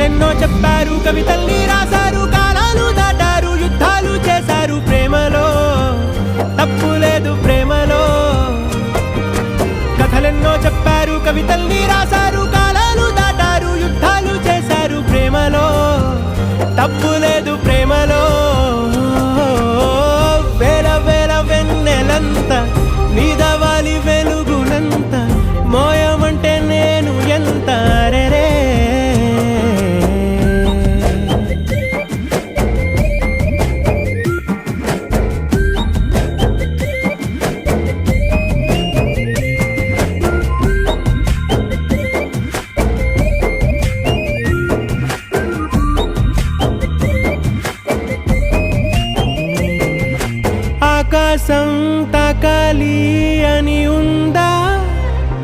కథలెన్నో చెప్పారు, కవితల్ని రాశారు, కాలాలు దాటారు, యుద్ధాలు చేశారు. ప్రేమలో తప్పు లేదు, ప్రేమలో. కథలెన్నో చెప్పారు, కవితల్ని రాశారు, కాలాలు దాటారు, యుద్ధాలు చేశారు. ప్రేమలో తప్పు లేదు, ప్రేమలో. వేల వేల వెన్నెలంత నీదవాలి వెలుగునంత, మోయమంటే నేను ఎంత రే. ఆకాశం తాకాలి